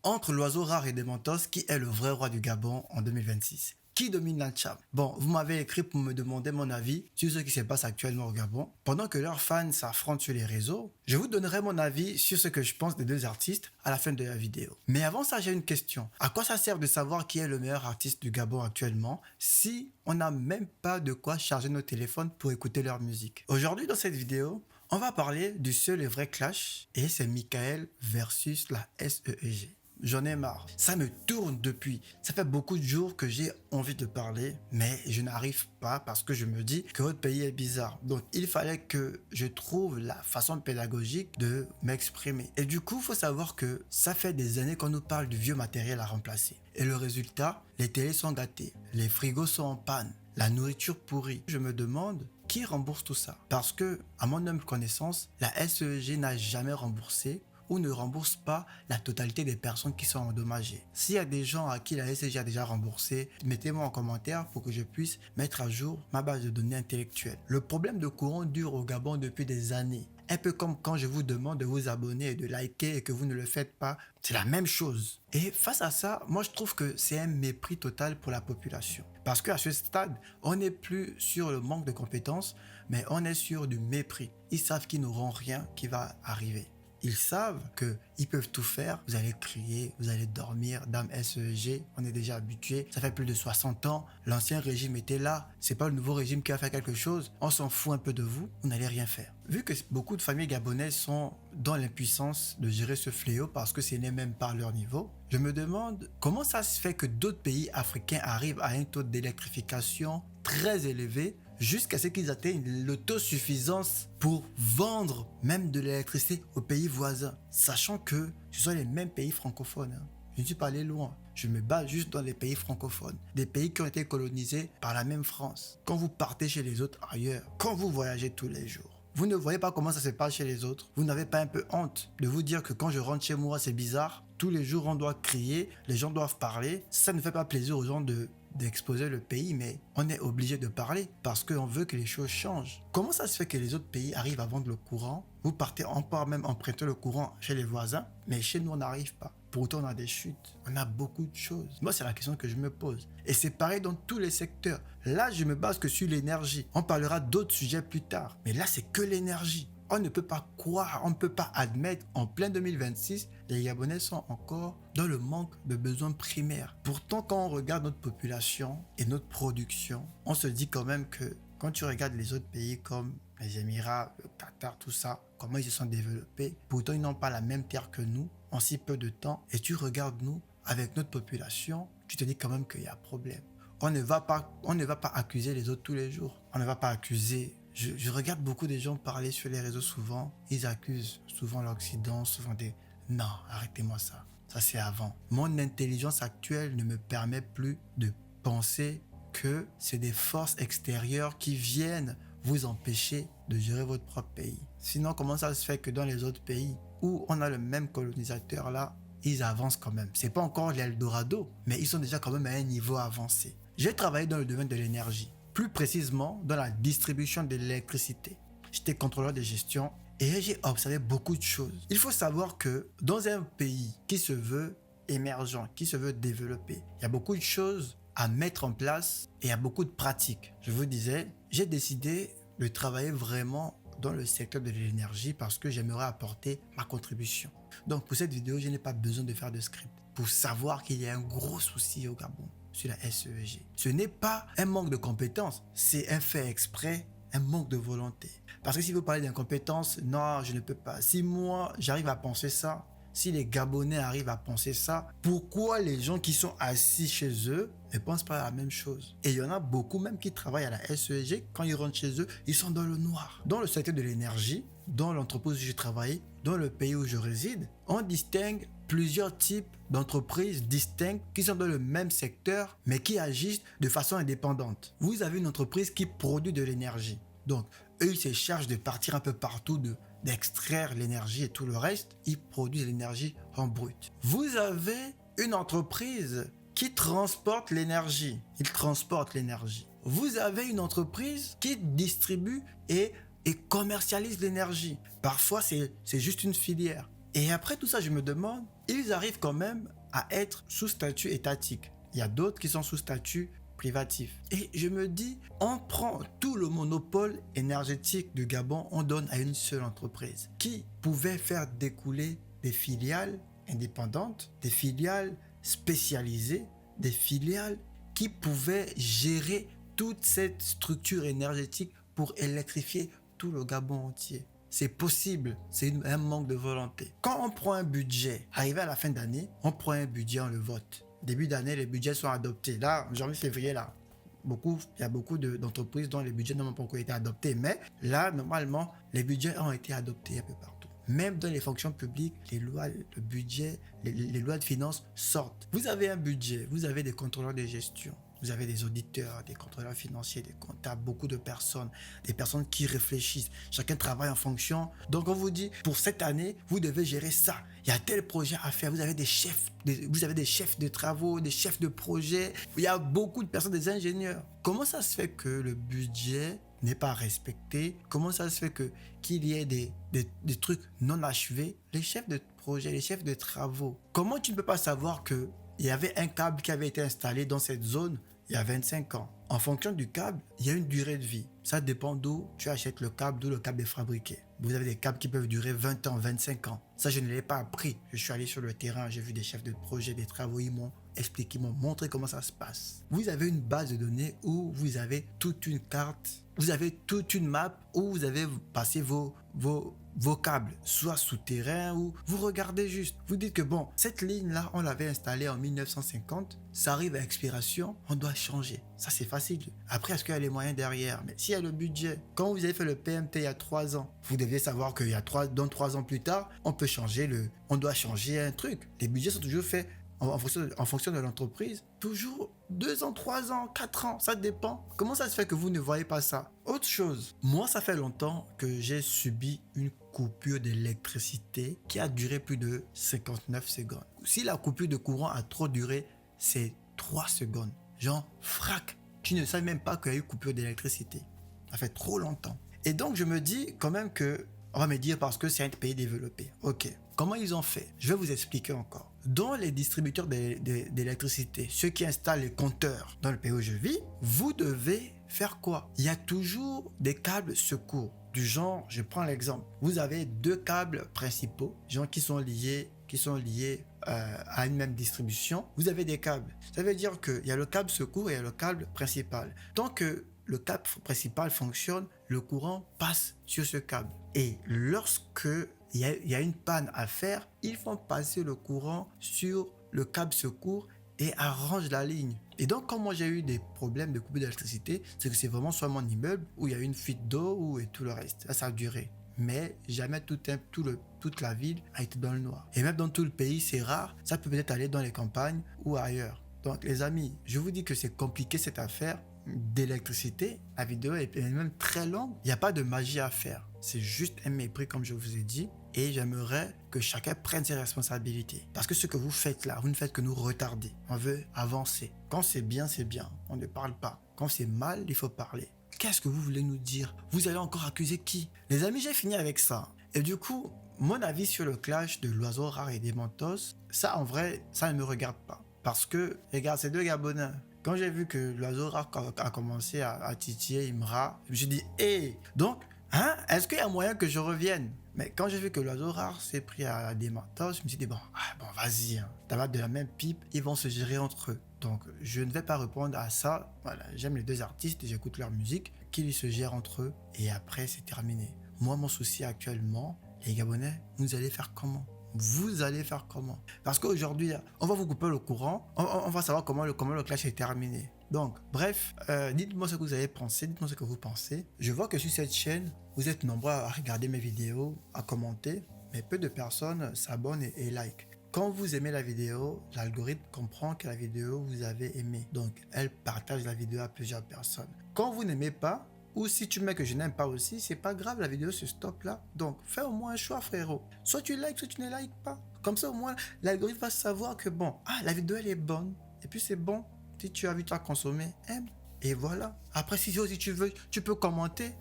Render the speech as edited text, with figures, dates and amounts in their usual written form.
Entre l'oiseau rare et Desmentos, qui est le vrai roi du Gabon en 2026? Qui domine la Tchad? Bon, vous m'avez écrit pour me demander mon avis sur ce qui se passe actuellement au Gabon. Pendant que leurs fans s'affrontent sur les réseaux, je vous donnerai mon avis sur ce que je pense des deux artistes à la fin de la vidéo. Mais avant ça, j'ai une question. À quoi ça sert de savoir qui est le meilleur artiste du Gabon actuellement si on n'a même pas de quoi charger nos téléphones pour écouter leur musique? Aujourd'hui, dans cette vidéo, on va parler du seul et vrai clash et c'est Michael versus la SEEG. J'en ai marre. Ça me tourne depuis. Ça fait beaucoup de jours que j'ai envie de parler, mais je n'arrive pas parce que je me dis que votre pays est bizarre. Donc, il fallait que je trouve la façon pédagogique de m'exprimer. Et du coup, il faut savoir que ça fait des années qu'on nous parle du vieux matériel à remplacer. Et le résultat, les télés sont gâtées, les frigos sont en panne, la nourriture pourrie. Je me demande qui rembourse tout ça? Parce que, à mon humble connaissance, la SEG n'a jamais remboursé ou ne rembourse pas la totalité des personnes qui sont endommagées. S'il y a des gens à qui la SEG a déjà remboursé, mettez-moi en commentaire pour que je puisse mettre à jour ma base de données intellectuelle. Le problème de courant dure au Gabon depuis des années. Un peu comme quand je vous demande de vous abonner et de liker et que vous ne le faites pas, c'est la même chose. Et face à ça, moi je trouve que c'est un mépris total pour la population. Parce qu'à ce stade, on n'est plus sur le manque de compétences, mais on est sur du mépris. Ils savent qu'ils n'auront rien qui va arriver. Ils savent qu'ils peuvent tout faire. Vous allez crier, vous allez dormir. Dame SEG, on est déjà habitué. Ça fait plus de 60 ans. L'ancien régime était là. C'est pas le nouveau régime qui va faire quelque chose. On s'en fout un peu de vous. Vous n'allez rien faire. Vu que beaucoup de familles gabonaises sont dans l'impuissance de gérer ce fléau parce que ce n'est même pas à leur niveau, je me demande comment ça se fait que d'autres pays africains arrivent à un taux d'électrification très élevé jusqu'à ce qu'ils atteignent l'autosuffisance pour vendre même de l'électricité aux pays voisins, sachant que ce sont les mêmes pays francophones. Je ne suis pas allé loin. Je me bats juste dans les pays francophones, des pays qui ont été colonisés par la même France. Quand vous partez chez les autres ailleurs, quand vous voyagez tous les jours, vous ne voyez pas comment ça se passe chez les autres. Vous n'avez pas un peu honte de vous dire que quand je rentre chez moi, c'est bizarre. Tous les jours, on doit crier, les gens doivent parler. Ça ne fait pas plaisir aux gens d'exposer le pays, mais on est obligé de parler parce qu'on veut que les choses changent. Comment ça se fait que les autres pays arrivent à vendre le courant? Vous partez, on part même emprunter le courant chez les voisins, mais chez nous, on n'arrive pas. Pourtant, on a des chutes, on a beaucoup de choses. Moi, c'est la question que je me pose. Et c'est pareil dans tous les secteurs. Là, je me base que sur l'énergie. On parlera d'autres sujets plus tard. Mais là, c'est que l'énergie. On ne peut pas croire, on ne peut pas admettre en plein 2026, les Gabonais sont encore dans le manque de besoins primaires. Pourtant, quand on regarde notre population et notre production, on se dit quand même que quand tu regardes les autres pays comme les Émirats, le Qatar, tout ça, comment ils se sont développés, pourtant ils n'ont pas la même terre que nous en si peu de temps. Et tu regardes nous, avec notre population, tu te dis quand même qu'il y a un problème. On ne va pas accuser les autres tous les jours. On ne va pas accuser. Je regarde beaucoup de gens parler sur les réseaux souvent. Ils accusent souvent l'Occident, souvent des... Non, arrêtez-moi ça. Ça, c'est avant. Mon intelligence actuelle ne me permet plus de penser que c'est des forces extérieures qui viennent vous empêcher de gérer votre propre pays. Sinon, comment ça se fait que dans les autres pays où on a le même colonisateur là, ils avancent quand même. C'est pas encore l'Eldorado, mais ils sont déjà quand même à un niveau avancé. J'ai travaillé dans le domaine de l'énergie, plus précisément dans la distribution de l'électricité. J'étais contrôleur de gestion et j'ai observé beaucoup de choses. Il faut savoir que dans un pays qui se veut émergent, qui se veut développer, il y a beaucoup de choses à mettre en place et il y a beaucoup de pratiques. Je vous disais, j'ai décidé de travailler vraiment dans le secteur de l'énergie parce que j'aimerais apporter ma contribution. Donc pour cette vidéo, je n'ai pas besoin de faire de script pour savoir qu'il y a un gros souci au Gabon sur la SEG. Ce n'est pas un manque de compétences, c'est un fait exprès, un manque de volonté. Parce que si vous parlez d'incompétence, non, je ne peux pas. Si moi, j'arrive à penser ça, si les Gabonais arrivent à penser ça, pourquoi les gens qui sont assis chez eux ne pensent pas la même chose? Et il y en a beaucoup même qui travaillent à la SEG, quand ils rentrent chez eux, ils sont dans le noir. Dans le secteur de l'énergie, dans l'entreprise où je travaille, dans le pays où je réside, on distingue plusieurs types d'entreprises distinctes qui sont dans le même secteur, mais qui agissent de façon indépendante. Vous avez une entreprise qui produit de l'énergie. Donc, eux, ils se chargent de partir un peu partout, d'extraire l'énergie et tout le reste. Ils produisent l'énergie en brut. Vous avez une entreprise qui transporte l'énergie. Ils transportent l'énergie. Vous avez une entreprise qui distribue et commercialise l'énergie. Parfois, c'est juste une filière. Et après tout ça, je me demande, ils arrivent quand même à être sous statut étatique. Il y a d'autres qui sont sous statut privatif. Et je me dis, on prend tout le monopole énergétique du Gabon, on donne à une seule entreprise qui pouvait faire découler des filiales indépendantes, des filiales spécialisées, des filiales qui pouvaient gérer toute cette structure énergétique pour électrifier tout le Gabon entier. C'est possible, c'est un manque de volonté. Quand on prend un budget, arrivé à la fin d'année, on prend un budget, on le vote. Début d'année, les budgets sont adoptés. Là, en janvier, février, là, il y a beaucoup d'entreprises dont les budgets n'ont pas encore été adoptés. Mais là, normalement, les budgets ont été adoptés un peu partout. Même dans les fonctions publiques, les lois de budget, les lois de finances sortent. Vous avez un budget, vous avez des contrôleurs de gestion. Vous avez des auditeurs, des contrôleurs financiers, des comptables, beaucoup de personnes, des personnes qui réfléchissent. Chacun travaille en fonction. Donc, on vous dit, pour cette année, vous devez gérer ça. Il y a tel projet à faire. Vous avez des chefs de travaux, des chefs de projet. Il y a beaucoup de personnes, des ingénieurs. Comment ça se fait que le budget n'est pas respecté? Comment ça se fait qu'il y ait des trucs non achevés? Les chefs de projet, les chefs de travaux. Comment tu ne peux pas savoir que il y avait un câble qui avait été installé dans cette zone il y a 25 ans. En fonction du câble, il y a une durée de vie. Ça dépend d'où tu achètes le câble, d'où le câble est fabriqué. Vous avez des câbles qui peuvent durer 20 ans, 25 ans. Ça, je ne l'ai pas appris. Je suis allé sur le terrain, j'ai vu des chefs de projet, des travaux, ils m'ont expliqué, ils m'ont montré comment ça se passe. Vous avez une base de données où vous avez toute une carte, vous avez toute une map où vous avez passé vos câbles, soit souterrains ou vous regardez juste. Vous dites que bon, cette ligne-là, on l'avait installée en 1950, ça arrive à expiration, on doit changer. Ça, c'est facile. Après, est-ce qu'il y a les moyens derrière? Mais s'il y a le budget, quand vous avez fait le PMT il y a 3 ans, vous deviez savoir qu'il y a 3 ans plus tard, on doit changer un truc. Les budgets sont toujours faits en fonction de l'entreprise, toujours 2 ans, 3 ans, 4 ans, ça dépend. Comment ça se fait que vous ne voyez pas ça? Autre chose, moi ça fait longtemps que j'ai subi une coupure d'électricité qui a duré plus de 59 secondes. Si la coupure de courant a trop duré, c'est 3 secondes. Genre, frac, tu ne savais même pas qu'il y a eu coupure d'électricité. Ça fait trop longtemps. Et donc je me dis quand même que, on va me dire parce que c'est un pays développé. Ok, comment ils ont fait? Je vais vous expliquer encore. Dans les distributeurs d'électricité, ceux qui installent les compteurs dans le pays où je vis, vous devez faire quoi? Il y a toujours des câbles secours. Du genre, je prends l'exemple, vous avez 2 câbles principaux, genre qui sont liés à une même distribution. Vous avez des câbles. Ça veut dire qu'il y a le câble secours et il y a le câble principal. Tant que le câble principal fonctionne, le courant passe sur ce câble. Et lorsque il y a une panne à faire, ils font passer le courant sur le câble secours et arrangent la ligne. Et donc, quand moi j'ai eu des problèmes de coupure d'électricité, c'est que c'est vraiment soit mon immeuble où il y a eu une fuite d'eau et tout le reste. Ça a duré. Mais jamais toute la ville a été dans le noir. Et même dans tout le pays, c'est rare. Ça peut peut-être aller dans les campagnes ou ailleurs. Donc, les amis, je vous dis que c'est compliqué cette affaire d'électricité. La vidéo est même très longue. Il n'y a pas de magie à faire. C'est juste un mépris, comme je vous ai dit. Et j'aimerais que chacun prenne ses responsabilités. Parce que ce que vous faites là, vous ne faites que nous retarder. On veut avancer. Quand c'est bien, c'est bien. On ne parle pas. Quand c'est mal, il faut parler. Qu'est-ce que vous voulez nous dire? Vous allez encore accuser qui? Les amis, j'ai fini avec ça. Et du coup, mon avis sur le clash de l'oiseau rare et des mentos, ça en vrai, ça ne me regarde pas. Parce que, regarde, ces 2 Gabonais, quand j'ai vu que l'oiseau rare a commencé à titiller Imra, je me suis dit, hé, donc, est-ce qu'il y a moyen que je revienne? Mais quand j'ai vu que l'oiseau rare s'est pris à des mentos, je me suis dit, bon, vas-y, t'as l'air de la même pipe, ils vont se gérer entre eux. Donc, je ne vais pas répondre à ça. Voilà, j'aime les 2 artistes, j'écoute leur musique, qu'ils se gèrent entre eux, et après, c'est terminé. Moi, mon souci actuellement, les Gabonais, vous allez faire comment? Vous allez faire comment? Parce qu'aujourd'hui, on va vous couper le courant, on va savoir comment le clash est terminé. Donc, bref, dites-moi ce que vous avez pensé, dites-moi ce que vous pensez. Je vois que sur cette chaîne, vous êtes nombreux à regarder mes vidéos, à commenter, mais peu de personnes s'abonnent et like. Quand vous aimez la vidéo, l'algorithme comprend que la vidéo vous avez aimé. Donc, elle partage la vidéo à plusieurs personnes. Quand vous n'aimez pas, ou si tu mets que je n'aime pas aussi, c'est pas grave, la vidéo se stoppe là. Donc, fais au moins un choix, frérot. Soit tu likes, soit tu ne likes pas. Comme ça, au moins, l'algorithme va savoir que bon, la vidéo elle est bonne. Et puis c'est bon. Si tu as envie de la consommer, aime. Et voilà. Après, si tu veux, tu peux commenter.